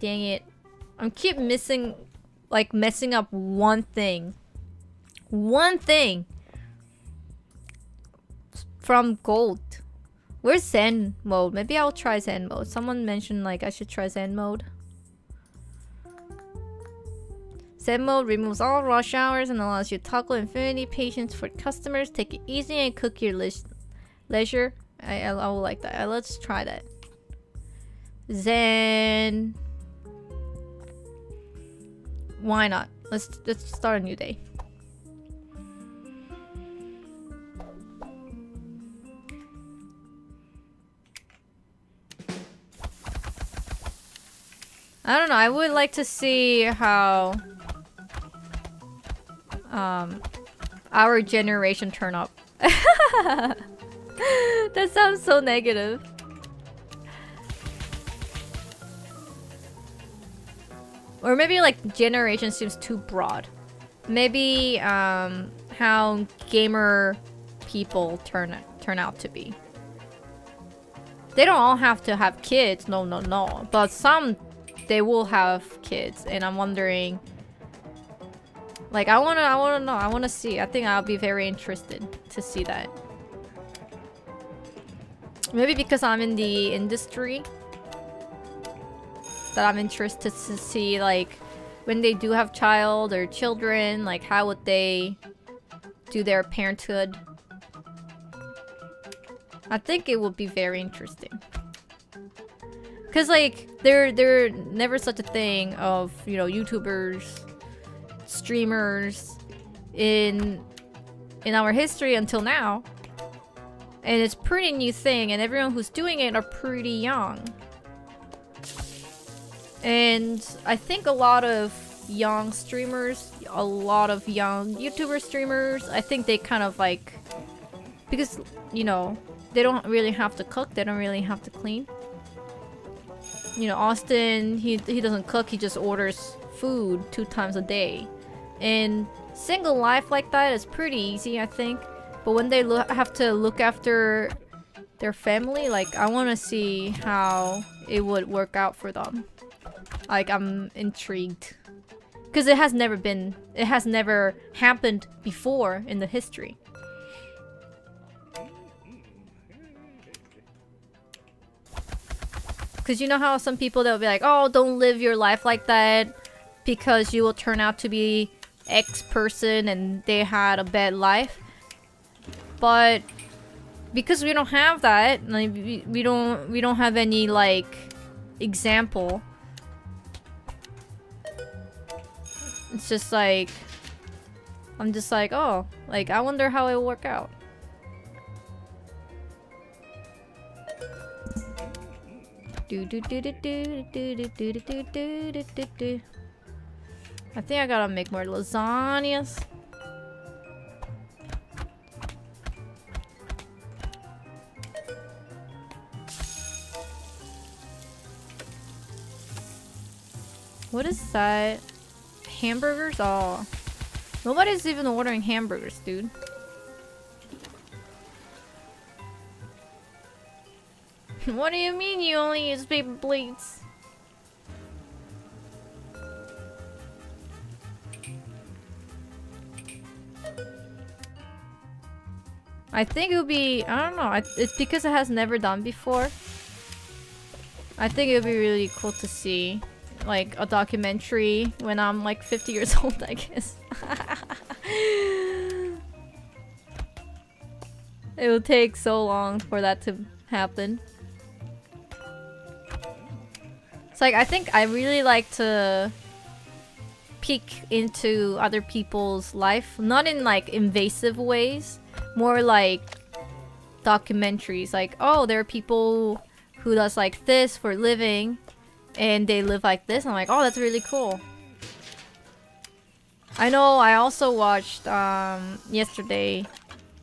Dang it. I keep missing, like, messing up one thing. One thing! From gold. Where's Zen mode? Maybe I'll try Zen mode. Someone mentioned, like, I should try Zen mode. Zen mode removes all rush hours and allows you to toggle infinity patience for customers. Take it easy and cook your leisure. I will like that. Let's try that. Zen. Why not? Let's start a new day. I don't know. I would like to see how our generation turn up. That sounds so negative. Or maybe like generation seems too broad. Maybe how gamer people turn out to be. They don't all have to have kids, no. But some, they will have kids, and I'm wondering. Like, I wanna know, I wanna see. I think I'll be very interested to see that. Maybe because I'm in the industry, that I'm interested to see, like, when they do have child or children, like, how would they do their parenthood? I think it would be very interesting. Cause like, there never such a thing of, you know, YouTubers, streamers in our history until now. And it's a pretty new thing, and everyone who's doing it are pretty young. And I think a lot of young streamers, a lot of young YouTuber streamers, I think they kind of like, because, you know, they don't really have to cook, they don't really have to clean. You know, Austin, he doesn't cook, he just orders food 2 times a day. And single life like that is pretty easy, I think. But when they have to look after their family, like, I want to see how it would work out for them. Like, I'm intrigued. Because it has never happened before in the history. Because you know how some people, they'll be like, oh, don't live your life like that because you will turn out to be X person and they had a bad life. But because we don't have that, like, we don't have any, like, example. It's just like, I'm just like, oh, like, I wonder how it will work out. I think I gotta make more lasagnas. What is that? Hamburgers? Oh. Nobody's even ordering hamburgers, dude. What do you mean you only use paper plates? I think it would be, I don't know, it's because it has never done before. I think it would be really cool to see, like, a documentary when I'm like 50 years old, I guess. It will take so long for that to happen. It's like, I think I really like to peek into other people's life. Not in like invasive ways. More like documentaries. Like, oh, there are people who does like this for a living. And they live like this. I'm like, oh, that's really cool. I know I also watched yesterday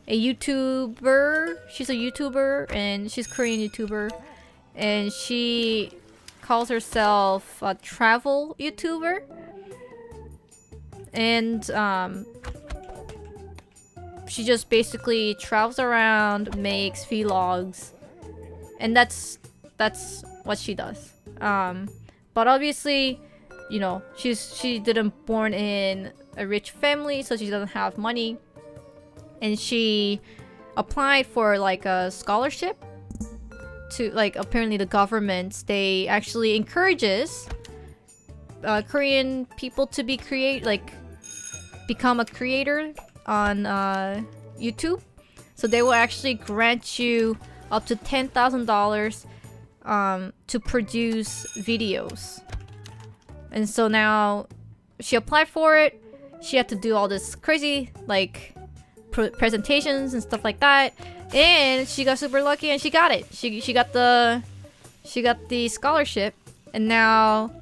a YouTuber. She's a YouTuber and she's a Korean YouTuber. And she calls herself a travel YouTuber. And she just basically travels around, makes vlogs. And that's what she does. But obviously, you know, she didn't born in a rich family, so she doesn't have money. And she applied for like a scholarship to, like, apparently the government, they actually encourages Korean people to become a creator on YouTube. So they will actually grant you up to $10,000 to produce videos. And so now she applied for it. She had to do all this crazy like presentations and stuff like that, and she got super lucky and she got it. She got the scholarship, and now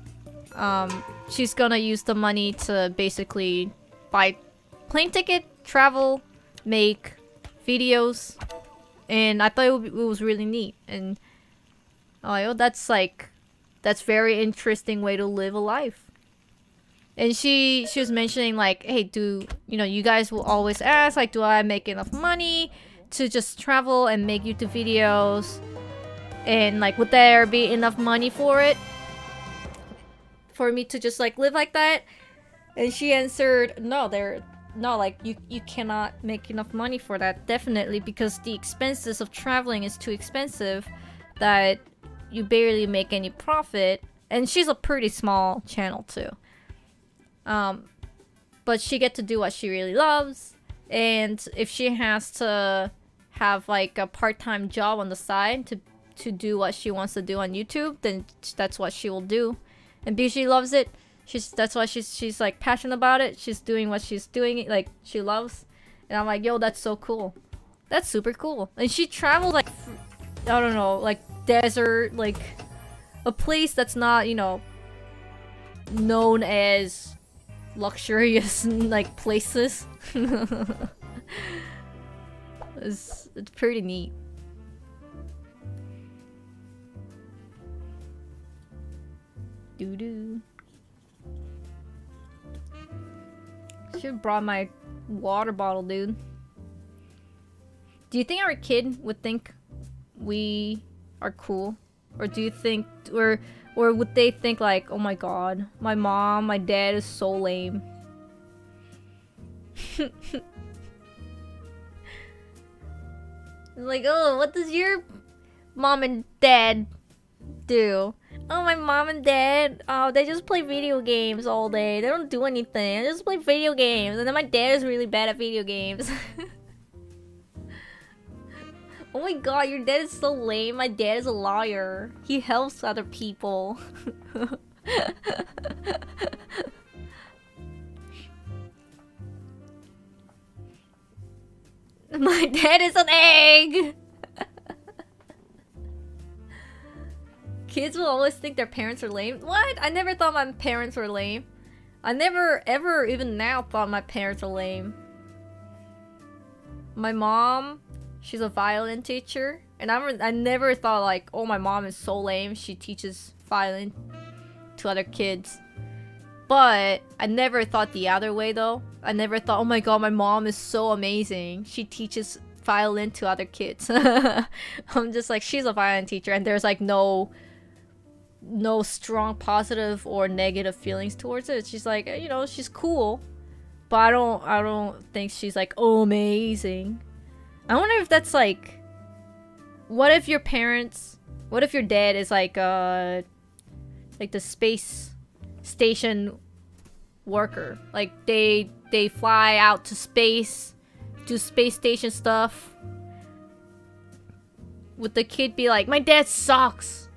she's gonna use the money to basically buy plane ticket, travel, make videos. And I thought it was really neat. And oh, that's very interesting way to live a life. And she was mentioning like, hey, you guys will always ask like, do I make enough money to just travel and make YouTube videos? And like, would there be enough money for it? For me to just like live like that? And she answered, no, like you cannot make enough money for that, definitely, because the expenses of traveling is too expensive that you barely make any profit. And she's a pretty small channel too. But she get to do what she really loves, and if she has to have like a part-time job on the side to do what she wants to do on YouTube, then that's what she will do. And because she loves it, that's why she's like passionate about it. She's doing what she's doing, like she loves. And I'm like, yo, that's so cool. That's super cool. And she traveled like, I don't know, like desert, like a place that's not, you know, known as luxurious like places. It's pretty neat. Doo-doo. Should've brought my water bottle, dude. Do you think our kid would think we are cool? Or do you think, or would they think like, oh my god, my mom, my dad is so lame? Like, oh, what does your mom and dad do? Oh, my mom and dad, oh, they just play video games all day. They don't do anything. They just play video games. And then my dad is really bad at video games. Oh my god, your dad is so lame. My dad is a lawyer. He helps other people. My dad is an egg! Kids will always think their parents are lame. What? I never thought my parents were lame. I never, ever, even now, thought my parents are lame. My mom, she's a violin teacher. And I never thought like, oh, my mom is so lame. She teaches violin to other kids. But I never thought the other way though. I never thought, oh my god, my mom is so amazing. She teaches violin to other kids. I'm just like, she's a violin teacher, and there's like no strong positive or negative feelings towards it. She's like, you know, she's cool. But I don't think she's like, oh, amazing. I wonder if that's like, what if your dad is like the space station worker, like they fly out to space, do space station stuff. Would the kid be like, my dad sucks,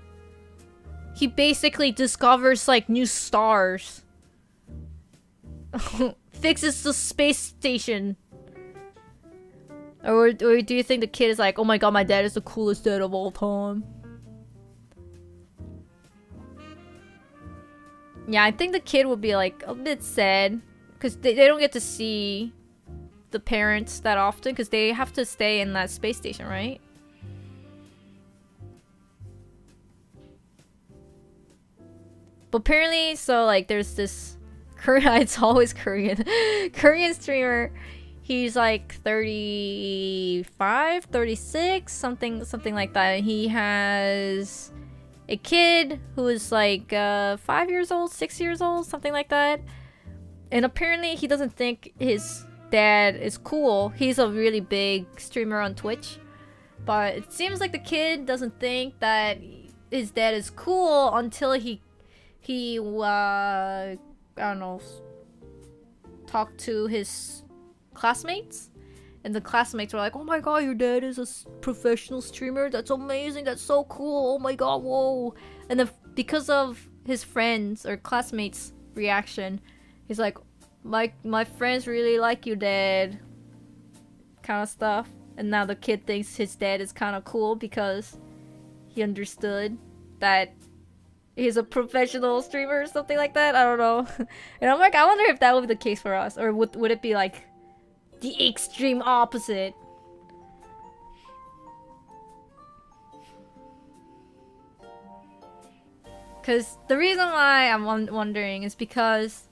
he basically discovers like new stars, fixes the space station? Or do you think the kid is like, oh my god, my dad is the coolest dad of all time? Yeah, I think the kid would be like a bit sad because they don't get to see the parents that often because they have to stay in that space station, right? But apparently, so like there's this Korean, it's always Korean, Korean streamer. He's like 35, 36, something like that. And he has a kid who is like 5 years old, 6 years old, something like that. And apparently he doesn't think his dad is cool. He's a really big streamer on Twitch. But it seems like the kid doesn't think that his dad is cool until he I don't know, talked to his classmates. And the classmates were like, oh my god, your dad is a professional streamer? That's amazing, that's so cool, oh my god, whoa. And then because of his friends or classmates' reaction, he's like, my friends really like you, dad. Kind of stuff. And now the kid thinks his dad is kind of cool because he understood that he's a professional streamer or something like that. I don't know. And I'm like, I wonder if that would be the case for us. Or would it be like the extreme opposite? Because the reason why I'm wondering is because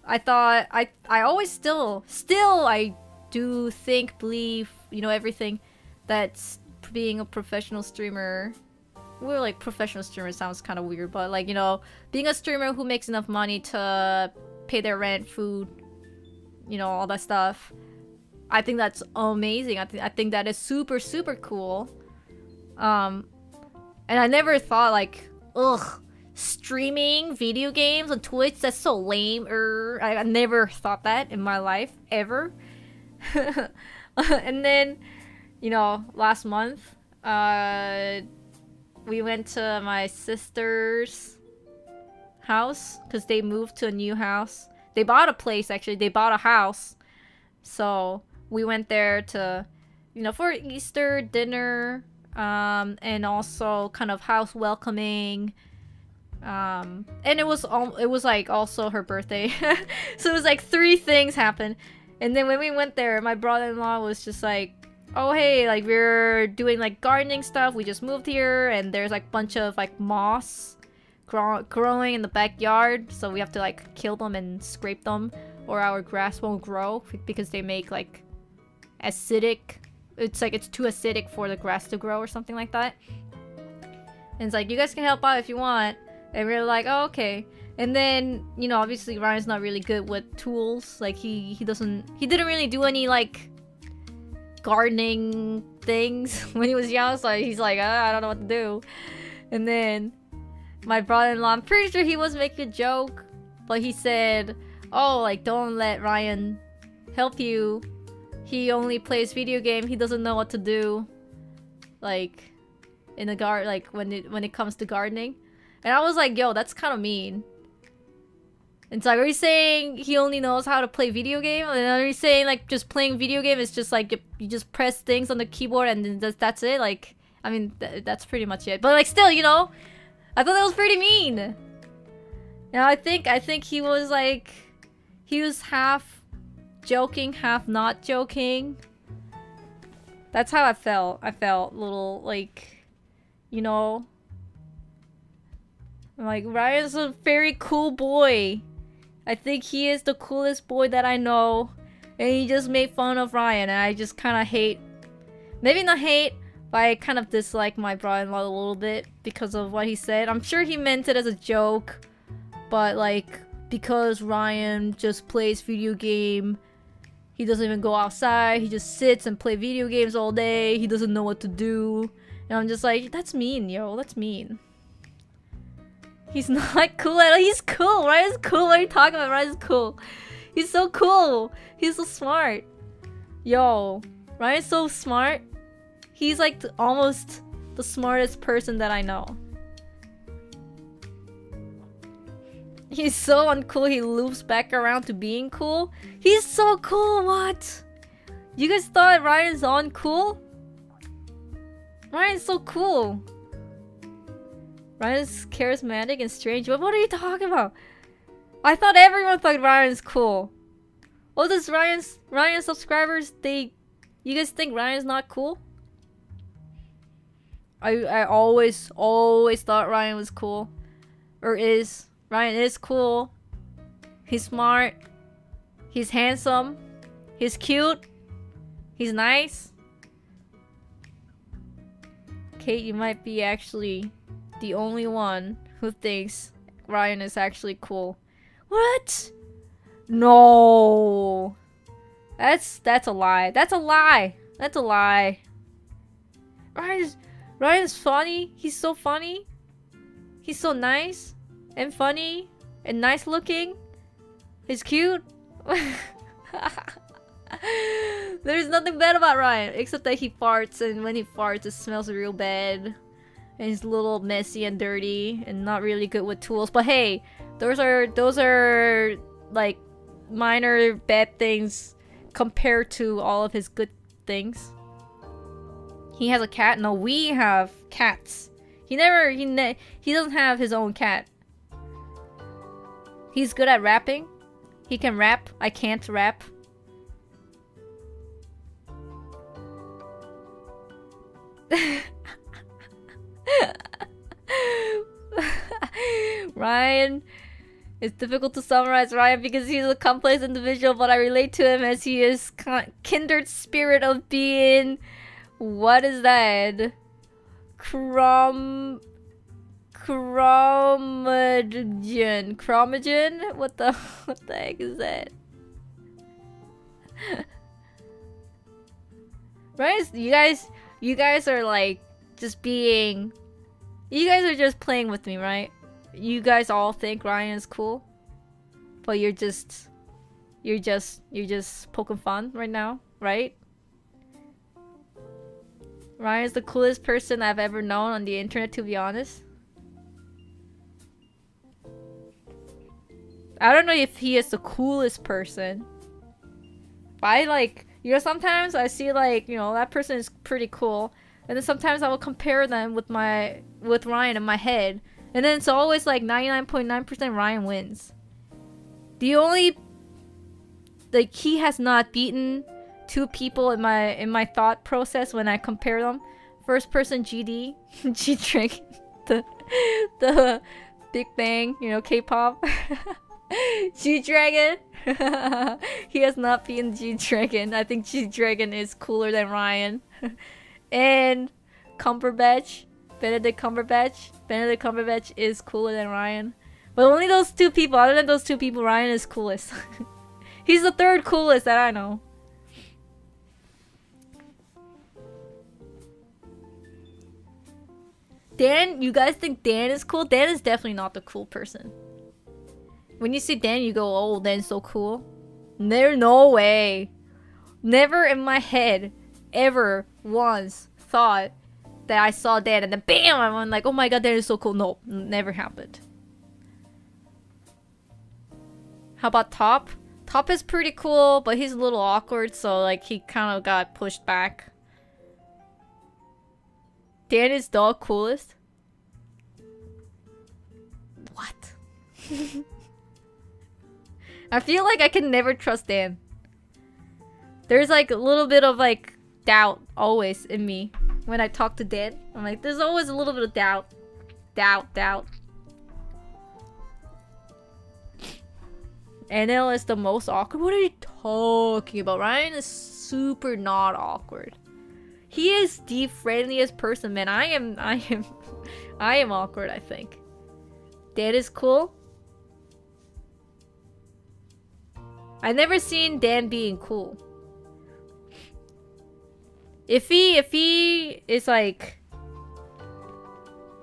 I thought I always still I do think, believe, you know, everything that's being a professional streamer. Well, like, professional streamer sounds kind of weird, but like, you know, being a streamer who makes enough money to pay their rent, food, you know, all that stuff. I think that's amazing. I think that is super, super cool. And I never thought like, ugh, streaming video games on Twitch, that's so lame. I never thought that in my life, ever. And then, you know, last month, we went to my sister's house because they moved to a new house. They bought a place, actually. They bought a house. So we went there to, you know, for Easter dinner, and also kind of house welcoming. And it was like also her birthday. So it was like 3 things happened. And then when we went there, my brother-in-law was just like, oh hey, like we're doing like gardening stuff, we just moved here and there's like a bunch of like moss growing in the backyard, so we have to like kill them and scrape them or our grass won't grow because they make like acidic, it's like it's too acidic for the grass to grow or something like that. And it's like, you guys can help out if you want. And we were like, oh okay. And then, you know, obviously Ryan's not really good with tools. Like he didn't really do any like gardening things when he was young, so he's like, I don't know what to do. And then my brother-in-law, I'm pretty sure he was making a joke, but he said, oh, like, don't let Ryan help you. He only plays video game, he doesn't know what to do, like in the like when it comes to gardening. And I was like, yo, that's kind of mean. It's like, are you saying he only knows how to play video game? And are you saying like just playing video game is just like you just press things on the keyboard and then that's it? Like, I mean, that's pretty much it. But like, still, you know, I thought that was pretty mean. You know, I think he was like, he was half joking, half not joking. That's how I felt. I felt a little like, you know, like Ryan's a very cool boy. I think he is the coolest boy that I know. And he just made fun of Ryan. And I just kind of hate... Maybe not hate, but I kind of dislike my brother-in-law a little bit because of what he said. I'm sure he meant it as a joke. But like, because Ryan just plays video game, he doesn't even go outside. He just sits and play video games all day. He doesn't know what to do. And I'm just like, that's mean, yo. That's mean. He's not cool at all. He's cool. Ryan's cool. What are you talking about? Ryan's cool. He's so cool. He's so smart. Yo, Ryan's so smart. He's like almost the smartest person that I know. He's so uncool. He loops back around to being cool. He's so cool. What? You guys thought Ryan's uncool? Ryan's so cool. Ryan's charismatic and strange. What are you talking about? I thought everyone thought Ryan's cool. Oh, does Ryan's subscribers, you guys think Ryan's not cool? I always thought Ryan was cool. Or is. Ryan is cool. He's smart. He's handsome. He's cute. He's nice. Kate, you might be actually the only one who thinks Ryan is actually cool. What? No. That's a lie. That's a lie. That's a lie. Ryan's funny. He's so funny. He's so nice and funny and nice looking. He's cute. There's nothing bad about Ryan except that he farts, and when he farts it smells real bad. And he's a little messy and dirty and not really good with tools. But hey, those are like minor bad things compared to all of his good things. He has a cat? No, we have cats. He doesn't have his own cat. He's good at rapping. He can rap. I can't rap. Ryan. It's difficult to summarize Ryan because he's a complex individual, but I relate to him as he is kindred spirit of being. What is that? Chromogen? Chromogen? What the heck is that? Right? You guys are like just being. You guys are just playing with me, right? You guys all think Ryan is cool, but you're just poking fun right now, right? Ryan is the coolest person I've ever known on the internet, to be honest. I don't know if he is the coolest person. But I like, you know, sometimes I see like, you know, that person is pretty cool. And then sometimes I will compare them with Ryan in my head. And then it's always like 99.9% Ryan wins. The only, like, he has not beaten two people in my thought process when I compare them. First person GD, G-Dragon, the Big Bang, you know, K-pop. G-Dragon. He has not beaten G-Dragon. I think G-Dragon is cooler than Ryan. And Benedict Cumberbatch is cooler than Ryan. But only those two people. Other than those two people, Ryan is coolest. He's the third coolest that I know. Dan, you guys think Dan is cool? Dan is definitely not the cool person. When you see Dan, you go, oh, Dan's so cool. There's no way. Never in my head, ever once thought that I saw Dan and then BAM! I'm like, oh my god, Dan is so cool. No, never happened. How about Top? Top is pretty cool, but he's a little awkward, so like he kind of got pushed back. Dan is the coolest? What? I feel like I can never trust Dan. There's like a little bit of like doubt always in me when I talk to Dan. I'm like, there's always a little bit of doubt. Doubt. NL is the most awkward? What are you talking about? Ryan is super not awkward. He is the friendliest person, man. I am awkward, I think. Dan is cool. I've never seen Dan being cool. If he is like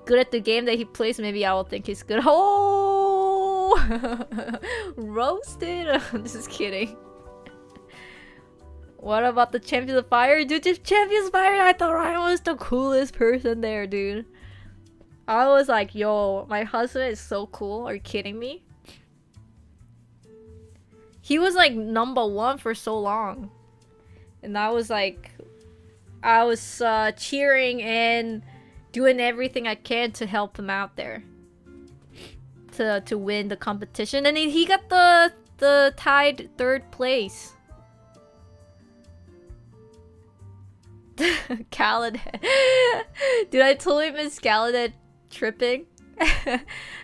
good at the game that he plays, maybe I will think he's good. Oh, roasted. I'm just kidding. What about the Champions of Fire? Dude, the Champions of Fire, I thought Ryan was the coolest person there, dude. I was like, yo, my husband is so cool. Are you kidding me? He was like #1 for so long. And I was like, I was cheering and doing everything I can to help him out there. To win the competition. And he got the tied 3rd place. Caladad. Dude, I totally missed Caladad tripping.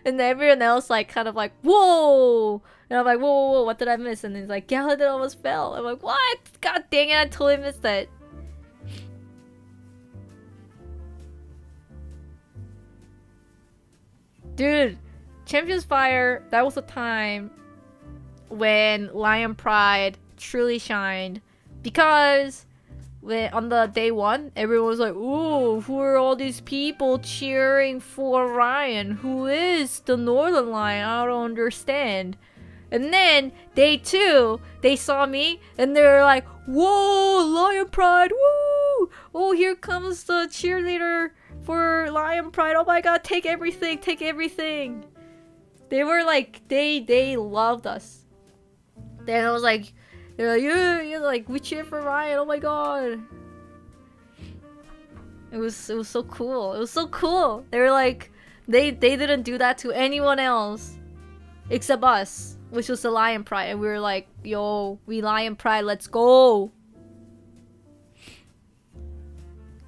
And everyone else like kind of like, whoa! And I'm like, whoa, what did I miss? And he's like, Caladad almost fell. I'm like, what? God dang it, I totally missed that. Dude, Champions Fire, that was the time when Lion Pride truly shined. Because when, on the day one, everyone was like, ooh, who are all these people cheering for Ryan? Who is the Northern Lion? I don't understand. And then, day two, they saw me, and they were like, whoa, Lion Pride, woo! Oh, here comes the cheerleader for Lion Pride. Oh my god, take everything, take everything. They were like, they loved us. Then I was like, they're like, yeah, like, we cheer for Ryan, oh my god. It was so cool. It was so cool. They were like, they didn't do that to anyone else except us, which was the Lion Pride, and we were like, yo, we Lion Pride, let's go.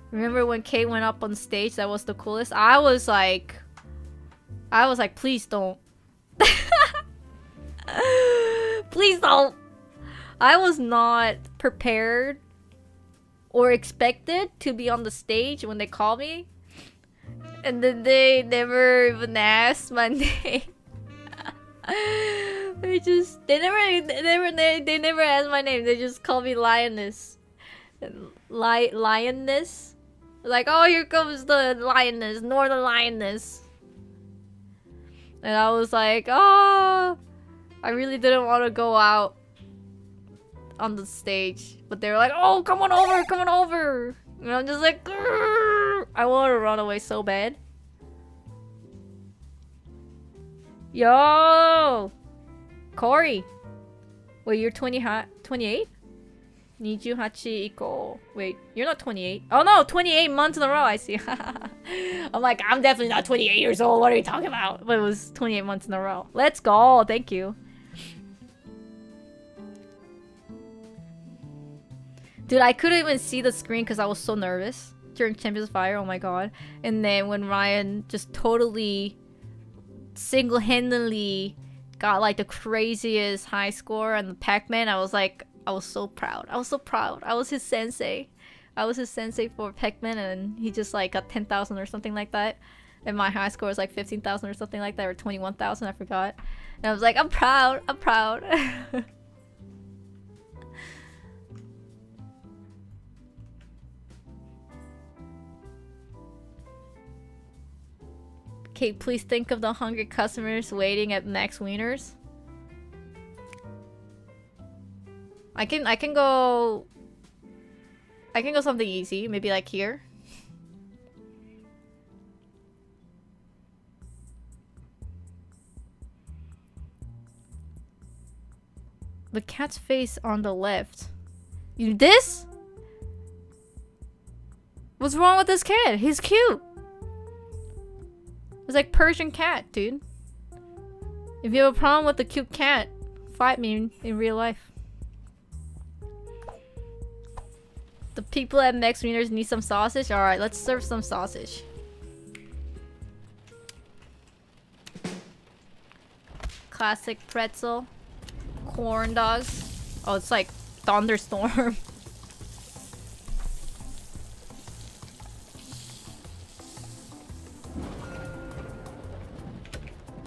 Remember when Kate went up on stage? That was the coolest. I was like, please don't. Please don't. I was not prepared or expected to be on the stage when they called me. And then they never even asked my name. They never asked my name. They just called me Lioness. Lioness? Like, oh, here comes the Lioness, Northern Lioness. And I was like, oh, I really didn't want to go out on the stage. But they were like, oh, come on over, come on over. And I'm just like, grrr. I want to run away so bad. Yo! Corey! Wait, you're 28? Niju hachi iko. Wait, you're not 28. Oh no, 28 months in a row, I see. I'm like, I'm definitely not 28 years old. What are you talking about? But it was 28 months in a row. Let's go. Thank you. Dude, I couldn't even see the screen because I was so nervous during Champions Fire. Oh my god. And then when Ryan just totally single-handedly got like the craziest high score on the Pac-Man, I was like, I was so proud. I was so proud. I was his sensei. I was his sensei for Pac-Man, and he just like got 10,000 or something like that. And my high score was like 15,000 or something like that, or 21,000, I forgot. And I was like, I'm proud. I'm proud. Okay, please think of the hungry customers waiting at Max Wieners. I can go something easy, maybe like here. The cat's face on the left. You this? What's wrong with this cat? He's cute. It's like Persian cat, dude. If you have a problem with the cute cat, fight me in real life. The people at Max Wieners need some sausage? Alright, let's serve some sausage. Classic pretzel. Corn dogs. Oh, it's like thunderstorm.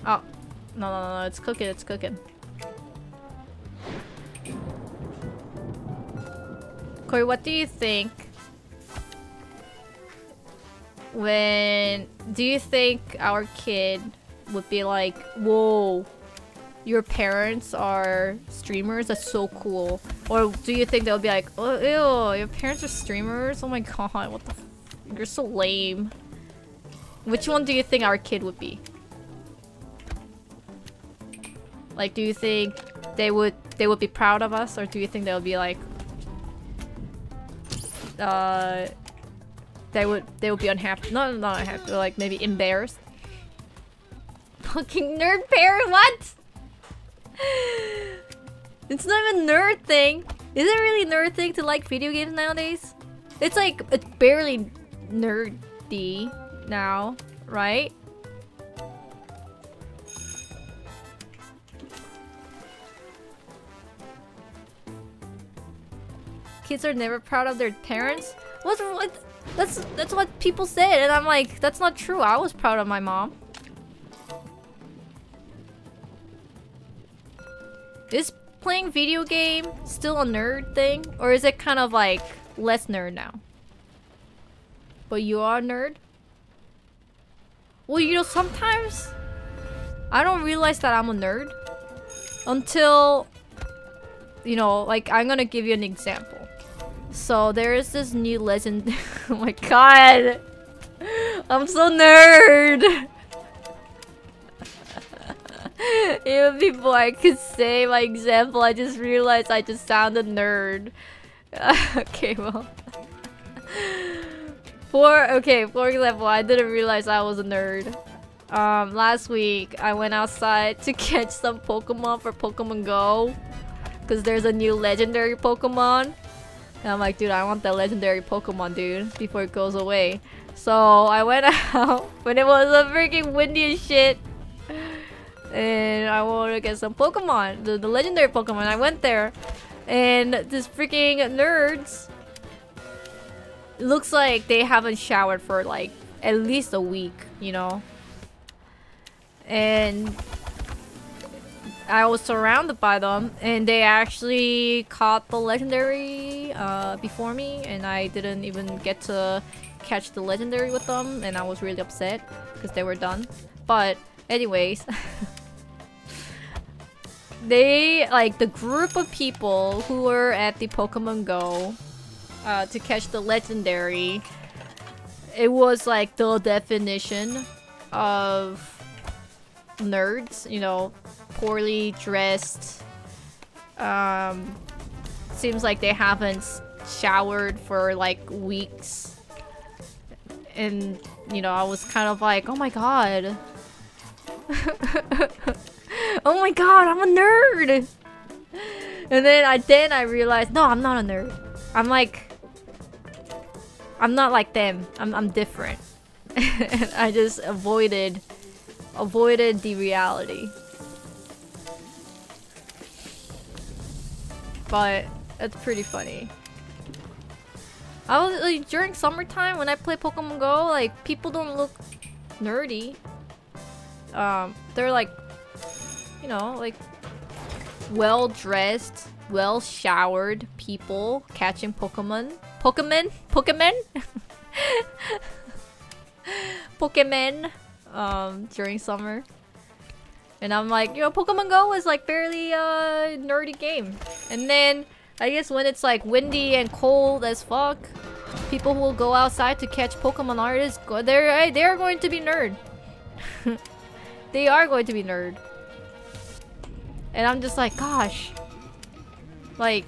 Oh. No, it's cooking, it's cooking. Corey, what do you think do you think our kid would be like, whoa, your parents are streamers? That's so cool. Or do you think they'll be like, oh, ew, your parents are streamers? Oh my god, what the f— you're so lame. Which one do you think our kid would be? Like, do you think they would be proud of us, or do you think they'll be like, they would be unhappy? No, not unhappy, like maybe embarrassed. Fucking nerd parent, what? It's not even a nerd thing. Is it really a nerd thing to like video games nowadays? It's like, it's barely nerdy now, right? Kids are never proud of their parents? That's what people said, and I'm like, that's not true. I was proud of my mom. Is playing video game still a nerd thing? Or is it kind of like less nerd now? But you are a nerd? Well, you know, sometimes I don't realize that I'm a nerd until, you know, like, I'm gonna give you an example. So there is this new legend. Oh my god, I'm so nerd. Even before I could say my example, I just realized I just sounded nerd. Okay, well. For example, I didn't realize I was a nerd. Last week, I went outside to catch some Pokemon for Pokemon Go. Because there's a new legendary Pokemon. And I'm like, dude, I want that legendary Pokemon, dude, before it goes away. So I went out when it was a freaking windy as shit. And I wanted to get some Pokemon, the legendary Pokemon. I went there, and this freaking nerds, looks like they haven't showered for like at least a week, you know. And I was surrounded by them, and they actually caught the legendary before me, and I didn't even get to catch the legendary with them, and I was really upset because they were done. But anyways. They, like, the group of people who were at the Pokemon Go to catch the legendary, it was like the definition of nerds, you know, poorly dressed. Seems like they haven't showered for like weeks. And, you know, I was kind of like, oh my god. Oh my god, I'm a nerd! And then I realized, no, I'm not a nerd. I'm not like them. I'm different. And I just avoided the reality. But it's pretty funny. I was like, during summertime when I play Pokemon Go, like, people don't look nerdy. They're like, you know, like, well-dressed, well-showered people catching Pokemon. Pokemon? During summer. And I'm like, you know, Pokemon Go is like fairly nerdy game. And then I guess when it's like windy and cold as fuck, people who will go outside to catch Pokemon artists, they're going to be nerd. They are going to be nerd. And I'm just like, gosh. Like,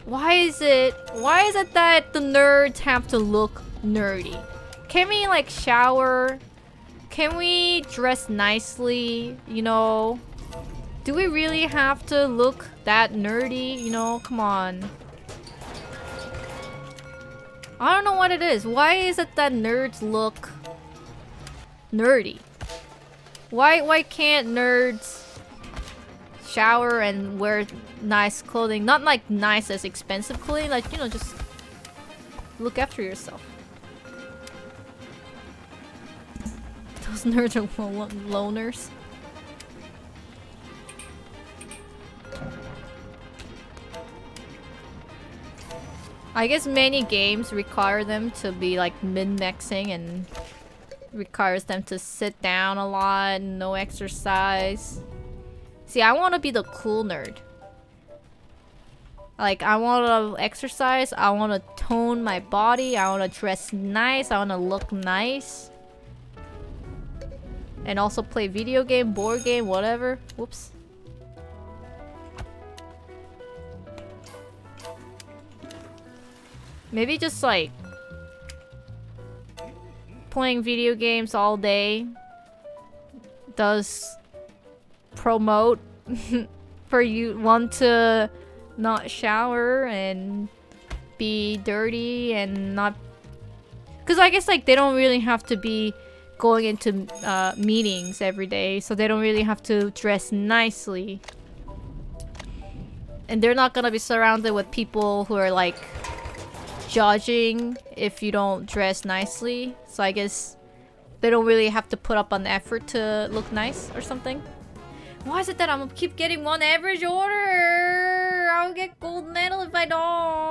why is it that the nerds have to look nerdy? Can we like shower? Can we dress nicely? You know? Do we really have to look that nerdy? You know, come on. I don't know what it is. Why is it that nerds look nerdy? Why can't nerds shower and wear nice clothing? Not like nice as expensive clothing, like, you know, just look after yourself. Those nerds are loners. I guess many games require them to be like min-maxing and requires them to sit down a lot, no exercise. See, I want to be the cool nerd. Like, I want to exercise, I want to tone my body, I want to dress nice, I want to look nice. And also play video game, board game, whatever. Whoops. Maybe just like playing video games all day does promote for you want to not shower and be dirty and not, because I guess like they don't really have to be going into meetings every day, so they don't really have to dress nicely, and they're not gonna be surrounded with people who are like judging if you don't dress nicely. So I guess they don't really have to put up an effort to look nice or something. Why is it that I'm keep getting one average order? I'll get gold medal if I don't.